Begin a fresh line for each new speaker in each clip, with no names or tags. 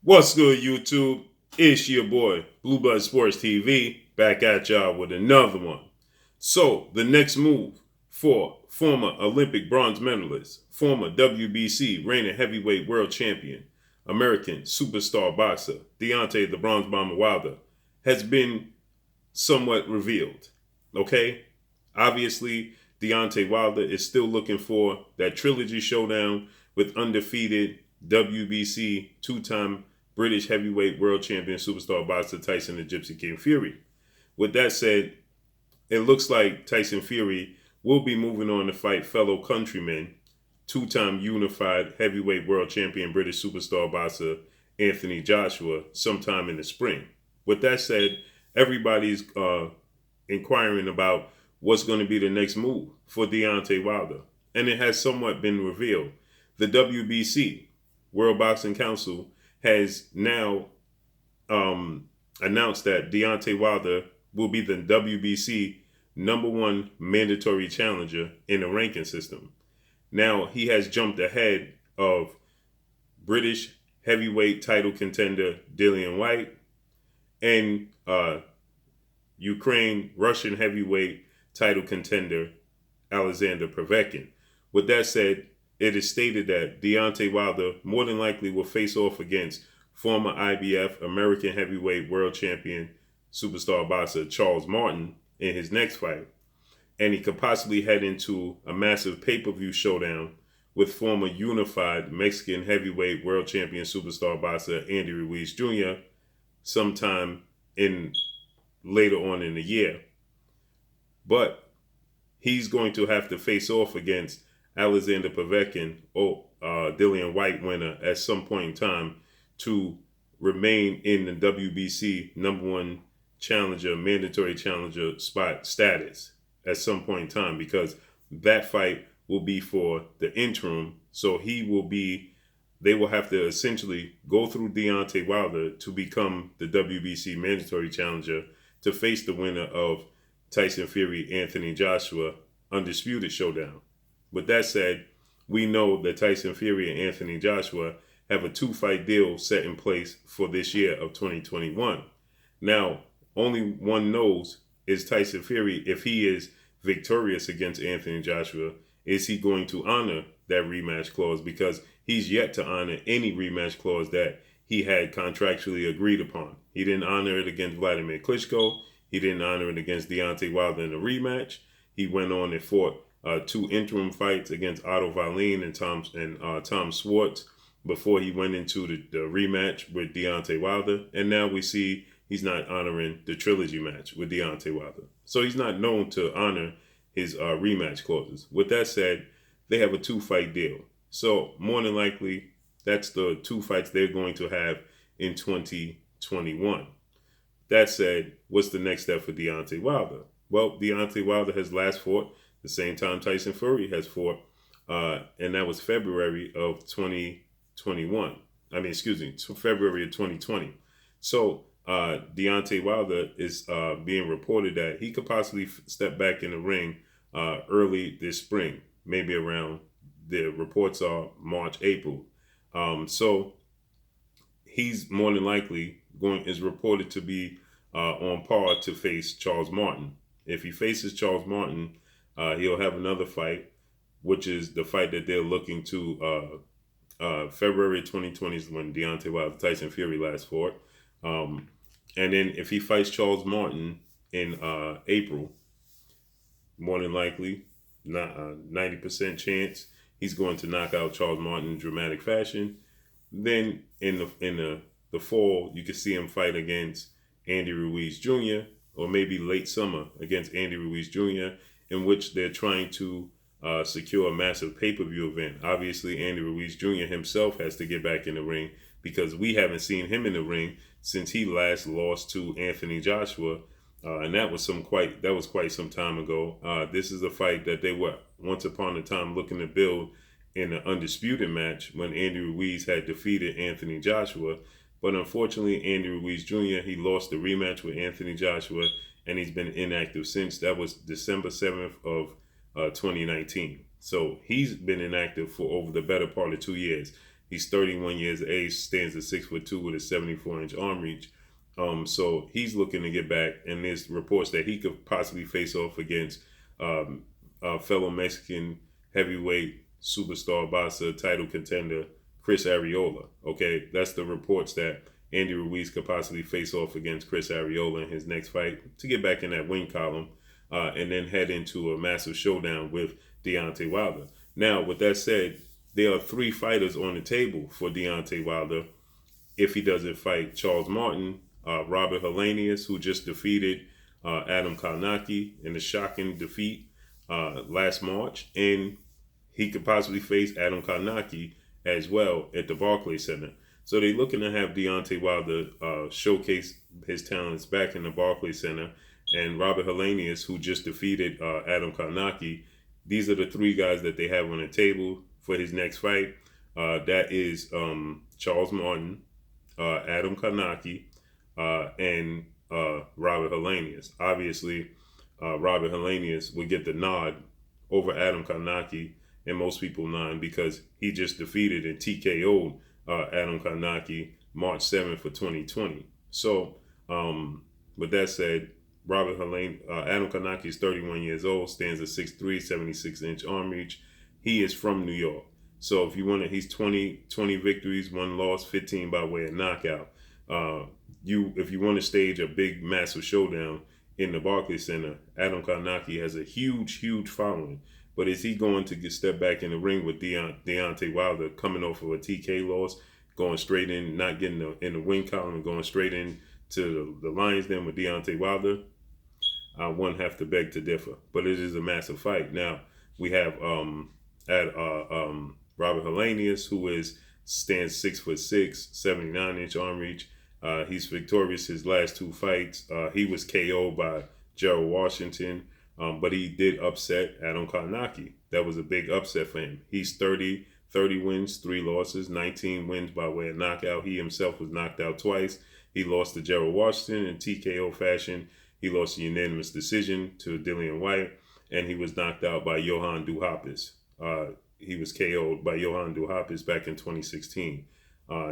What's good, YouTube? It's your boy, Blue Blood Sports TV, back at y'all with another one. So, the next move for former Olympic bronze medalist, former WBC reigning heavyweight world champion, American superstar boxer, Deontay the Bronze Bomber Wilder, has been somewhat revealed. Okay? Obviously, Deontay Wilder is still looking for that trilogy showdown with undefeated WBC two-time British heavyweight world champion superstar boxer Tyson the Gypsy King Fury. With that said, it looks like Tyson Fury will be moving on to fight fellow countryman, two-time unified heavyweight world champion British superstar boxer Anthony Joshua sometime in the spring. With that said, everybody's inquiring about what's going to be the next move for Deontay Wilder. And it has somewhat been revealed. The WBC, World Boxing Council, has now announced that Deontay Wilder will be the WBC #1 mandatory challenger in the ranking system. Now, he has jumped ahead of British heavyweight title contender Dillian White and Ukraine Russian heavyweight title contender Alexander Povetkin. With that said, it is stated that Deontay Wilder more than likely will face off against former IBF American heavyweight world champion superstar boxer Charles Martin in his next fight. And he could possibly head into a massive pay-per-view showdown with former unified Mexican heavyweight world champion superstar boxer Andy Ruiz Jr. sometime later on in the year. But he's going to have to face off against Alexander Povetkin or Dillian White winner at some point in time to remain in the WBC #1 challenger, mandatory challenger spot status at some point in time, because that fight will be for the interim. So they will have to essentially go through Deontay Wilder to become the WBC mandatory challenger to face the winner of Tyson Fury, Anthony Joshua, Undisputed Showdown. With that said, we know that Tyson Fury and Anthony Joshua have a 2-fight deal set in place for this year of 2021. Now, only one knows is Tyson Fury, if he is victorious against Anthony Joshua, is he going to honor that rematch clause? Because he's yet to honor any rematch clause that he had contractually agreed upon. He didn't honor it against Vladimir Klitschko. He didn't honor it against Deontay Wilder in a rematch. He went on and fought 2 interim fights against Otto Wallin and Tom Schwartz before he went into the rematch with Deontay Wilder. And now we see he's not honoring the trilogy match with Deontay Wilder. So he's not known to honor his rematch clauses. With that said, they have a 2-fight deal. So more than likely, that's the 2 fights they're going to have in 2021. That said, what's the next step for Deontay Wilder? Well, Deontay Wilder has last fought the same time Tyson Fury has fought, and that was February of 2021. February of 2020. So Deontay Wilder is being reported that he could possibly step back in the ring early this spring, maybe around, the reports are March, April. So he's more than likely is reported to be on par to face Charles Martin. If he faces Charles Martin, he'll have another fight, which is the fight that they're looking to. February 2020 is when Deontay Wilder, Tyson Fury last fought. And then if he fights Charles Martin in April, more than likely, 90% chance he's going to knock out Charles Martin in dramatic fashion. Then in the fall, you could see him fight against Andy Ruiz Jr., or maybe late summer against Andy Ruiz Jr., in which they're trying to secure a massive pay-per-view event. Obviously, Andy Ruiz Jr. himself has to get back in the ring, because we haven't seen him in the ring since he last lost to Anthony Joshua, and that was quite some time ago. This is a fight that they were once upon a time looking to build in an undisputed match when Andy Ruiz had defeated Anthony Joshua. But unfortunately, Andy Ruiz Jr., he lost the rematch with Anthony Joshua, and he's been inactive since. That was December 7th of 2019. So he's been inactive for over the better part of 2 years. He's 31 years of age, stands at 6'2" with a 74-inch arm reach. So he's looking to get back, and there's reports that he could possibly face off against fellow Mexican heavyweight superstar boxer, title contender Chris Arreola. Okay, that's the reports that Andy Ruiz could possibly face off against Chris Arreola in his next fight to get back in that win column, and then head into a massive showdown with Deontay Wilder. Now, with that said, there are 3 fighters on the table for Deontay Wilder if he doesn't fight Charles Martin, Robert Helenius, who just defeated Adam Kanaki in a shocking defeat last March, and he could possibly face Adam Kanaki as well at the Barclays Center. So they're looking to have Deontay Wilder showcase his talents back in the Barclays Center, and Robert Helenius, who just defeated Adam Kanaki. These are the 3 guys that they have on the table for his next fight. That is Charles Martin, Adam Kanaki, and Robert Helenius. Obviously, Robert Helenius would get the nod over Adam Kanaki, and most people nod because he just defeated and TKO'd Adam Kanaki March 7th for 2020. So, with that said, Adam Kanaki is 31 years old, stands at 6'3", 76-inch arm reach. He is from New York. So if you want to, he's 20 victories, 1 loss, 15 by way of knockout. If you want to stage a big, massive showdown in the Barclays Center, Adam Kanaki has a huge following. But is he going to step back in the ring with Deontay Wilder, coming off of a TK loss, going straight in, not getting in the win column, and going straight in to the Lions Den with Deontay Wilder? One have to beg to differ. But it is a massive fight. Now, we have Robert Helenius, who stands 6'6", 79-inch arm reach. He's victorious his last 2 fights. He was KO'd by Gerald Washington, but he did upset Adam Kanaki. That was a big upset for him. He's 30 wins, 3 losses, 19 wins by way of knockout. He himself was knocked out twice. He lost to Gerald Washington in TKO fashion. He lost a unanimous decision to DILLIAN White, and he was knocked out by Johan Duhaupas. He was KO'd by Johan Duhaupas back in 2016.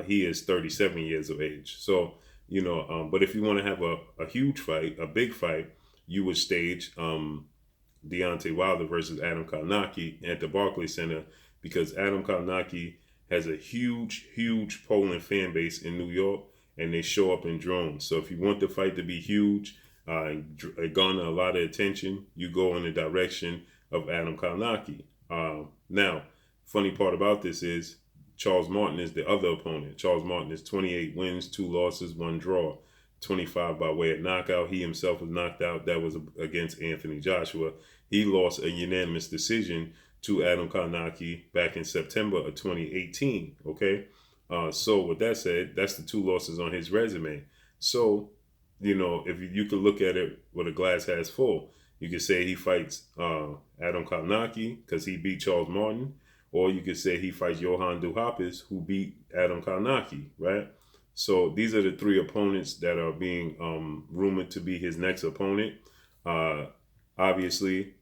He is 37 years of age. So, but if you want to have a huge fight, a big fight, you would stage Deontay Wilder versus Adam Kanaki at the Barclays Center, because Adam Kanaki has a huge Poland fan base in New York, and they show up in drones. So if you want the fight to be huge, garner a lot of attention, you go in the direction of Adam Kanaki. Now, funny part about this is Charles Martin is the other opponent. Charles Martin is 28 wins, 2 losses, 1 draw, 25 by way of knockout. He himself was knocked out. That was against Anthony Joshua. He lost a unanimous decision to Adam Kanaki back in September of 2018. Okay, so with that said, that's the 2 losses on his resume. So, if you could look at it with a glass half full, you could say he fights Adam Kanaki because he beat Charles Martin, or you could say he fights Johan Duhaupas, who beat Adam Kanaki, right? So these are the 3 opponents that are being rumored to be his next opponent. Obviously,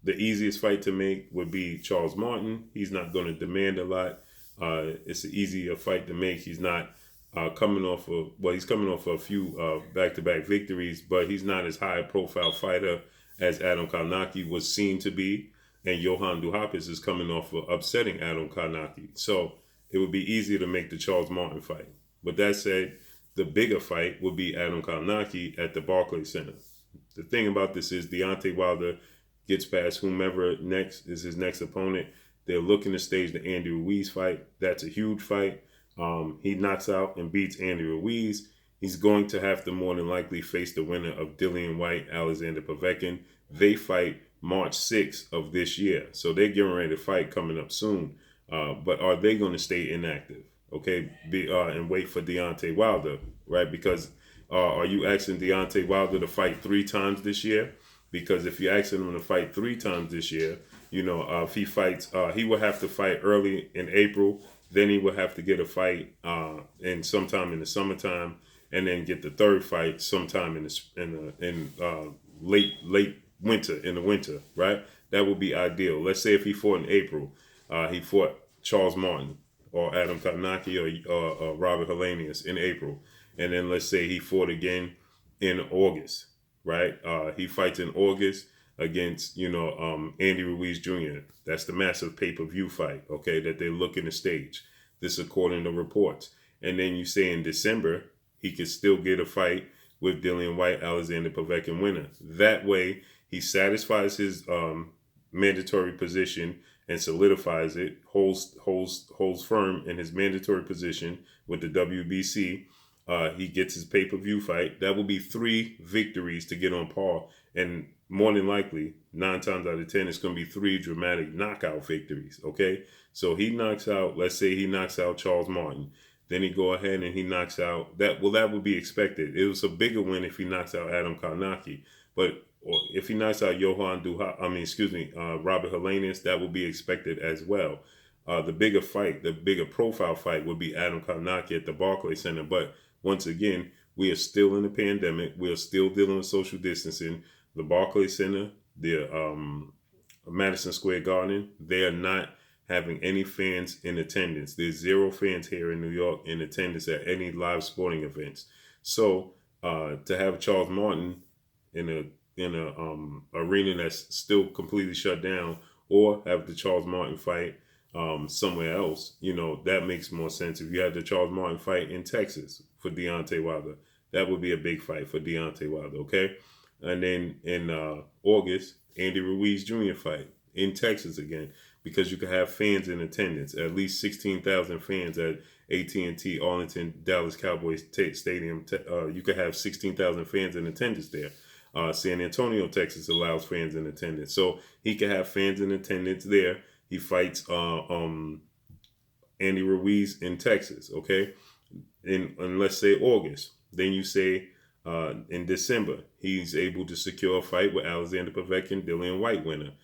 the easiest fight to make would be Charles Martin. He's not going to demand a lot. It's an easier fight to make. He's not coming off of a few back-to-back victories, but he's not as high a profile fighter as Adam Kanaki was seen to be. And Johan Duhaupas is coming off of upsetting Adam Kanaki. So it would be easier to make the Charles Martin fight. But that said, the bigger fight would be Adam Kanaki at the Barclays Center. The thing about this is Deontay Wilder gets past whomever next is his next opponent. They're looking to stage the Andy Ruiz fight. That's a huge fight. He knocks out and beats Andy Ruiz. He's going to have to more than likely face the winner of DILLIAN White, Alexander Povetkin. They fight March 6th of this year. So they're getting ready to fight coming up soon. But are they going to stay inactive? Okay, and wait for Deontay Wilder, right? Because are you asking Deontay Wilder to fight 3 times this year? Because if you're asking him to fight 3 times this year, if he fights, he will have to fight early in April. Then he will have to get a fight in sometime in the summertime, and then get the 3rd fight sometime in late winter, in the winter, right? That would be ideal. Let's say if he fought in April, he fought Charles Martin, or Adam Kanaki or Robert Helenius in April. And then let's say he fought again in August, right? He fights in August against, Andy Ruiz Jr. That's the massive pay-per-view fight, okay, that they're looking to stage. This according to reports. And then you say in December, he could still get a fight with Dillian White, Alexander Povetkin winner. That way, he satisfies his mandatory position and solidifies it, holds firm in his mandatory position with the WBC. He gets his pay-per-view fight. That will be 3 victories to get on par. And more than likely, 9 times out of 10, it's going to be 3 dramatic knockout victories, okay? So he knocks out, let's say he knocks out Charles Martin. Then he go ahead and he knocks out, that would be expected. It was a bigger win if he knocks out Adam Kanaki. But if he knocks out Robert Helenius, that will be expected as well. The bigger fight, the bigger profile fight would be Adam Kanaki at the Barclays Center. But once again, we are still in a pandemic. We are still dealing with social distancing. The Barclays Center, the Madison Square Garden, they are not having any fans in attendance. There's 0 fans here in New York in attendance at any live sporting events. So to have Charles Martin in a arena that's still completely shut down, or have the Charles Martin fight somewhere else, that makes more sense. If you had the Charles Martin fight in Texas for Deontay Wilder, that would be a big fight for Deontay Wilder, okay? And then in August, Andy Ruiz Jr. fight in Texas again, because you could have fans in attendance, at least 16,000 fans at AT&T Arlington Dallas Cowboys Stadium. You could have 16,000 fans in attendance there. San Antonio, Texas allows fans in attendance. So he could have fans in attendance there. He fights Andy Ruiz in Texas, okay? In let's say August. Then you say in December, he's able to secure a fight with Alexander Povetkin, Dillian White winner.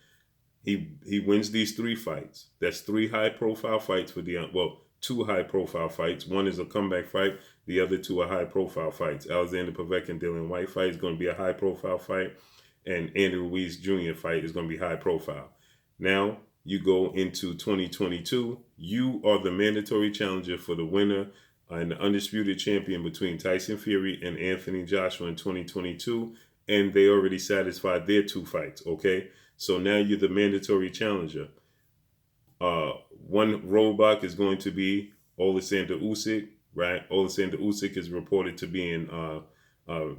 He wins these 3 fights. That's 3 high-profile fights for Deontay. Well, 2 high-profile fights. One is a comeback fight. The other 2 are high-profile fights. Alexander Povetkin, Dillian White fight is going to be a high-profile fight, and Andy Ruiz Jr. fight is going to be high-profile. Now you go into 2022. You are the mandatory challenger for the winner and the undisputed champion between Tyson Fury and Anthony Joshua in 2022, and they already satisfied their 2 fights. Okay. So now you're the mandatory challenger. One roadblock is going to be Alexander Usyk, right? Alexander Usyk is reported to be in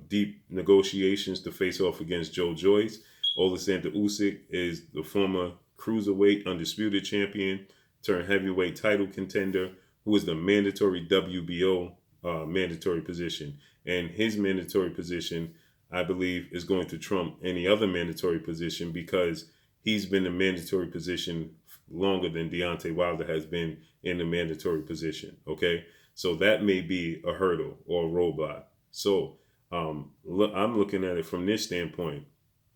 deep negotiations to face off against Joe Joyce. Alexander Usyk is the former cruiserweight undisputed champion turned heavyweight title contender who is the mandatory WBO mandatory position. And his mandatory position, I believe, is going to trump any other mandatory position because he's been in mandatory position longer than Deontay Wilder has been in the mandatory position, okay? So that may be a hurdle or a roadblock. So I'm looking at it from this standpoint.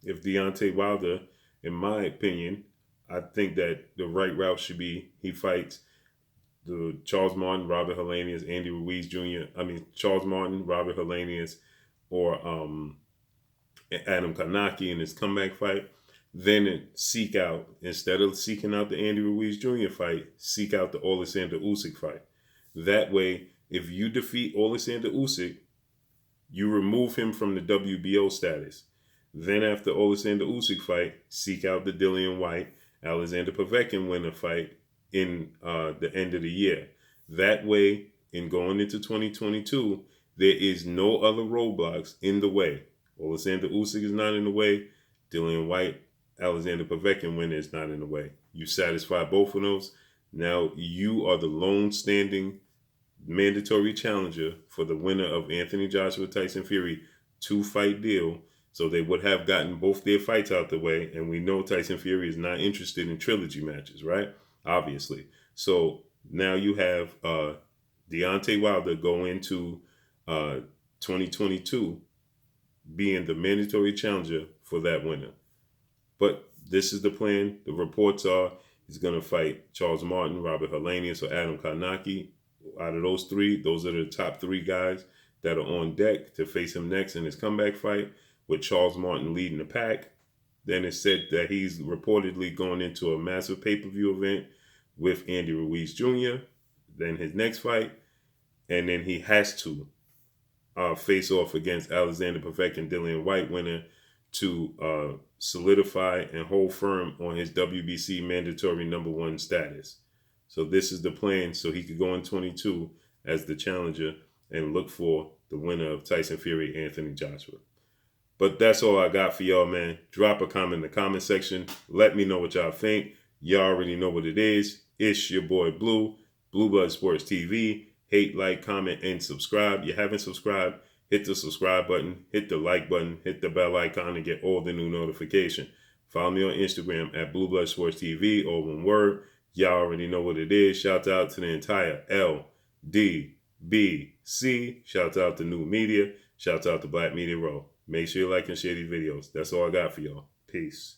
If Deontay Wilder, in my opinion, I think that the right route should be he fights the Charles Martin, Robert Helenius, Andy Ruiz Jr. Charles Martin, Robert Helenius, or Adam Kanaki in his comeback fight. Then seek out, instead of seeking out the Andy Ruiz Jr. fight, seek out the Alexander Usyk fight. That way, if you defeat Alexander Usyk, you remove him from the WBO status. Then after Alexander Usyk fight, seek out the Dillian White, Alexander Povetkin winner fight in the end of the year. That way, in going into 2022, there is no other roadblocks in the way. Alexander Usyk is not in the way. Dillian White, Alexander Povetkin winner is not in the way. You satisfy both of those. Now you are the lone standing mandatory challenger for the winner of Anthony Joshua Tyson Fury 2-fight deal. So they would have gotten both their fights out the way. And we know Tyson Fury is not interested in trilogy matches, right? Obviously. So now you have Deontay Wilder go into 2022 being the mandatory challenger for that winner. But this is the plan. The reports are he's going to fight Charles Martin, Robert Helenius, or Adam Kanaki. Out of those 3, those are the top 3 guys that are on deck to face him next in his comeback fight, with Charles Martin leading the pack. Then it's said that he's reportedly going into a massive pay-per-view event with Andy Ruiz Jr. than his next fight, and then he has to face off against Alexander Povetkin, Dillian White winner to solidify and hold firm on his WBC mandatory #1 status. So this is the plan, so he could go in 22 as the challenger and look for the winner of Tyson Fury, Anthony Joshua. But that's all I got for y'all, man. Drop a comment in the comment section. Let me know what y'all think. Y'all already know what it is. It's your boy Blue, Blue Blood Sports TV. Hate, like, comment, and subscribe. You haven't subscribed, hit the subscribe button, hit the like button, hit the bell icon, and get all the new notifications. Follow me on Instagram at Blue Blood Sports TV, all one word. Y'all already know what it is. Shout out to the entire LDBC. Shout out to New Media. Shout out to Black Media Row. Make sure you like and share these videos. That's all I got for y'all. Peace.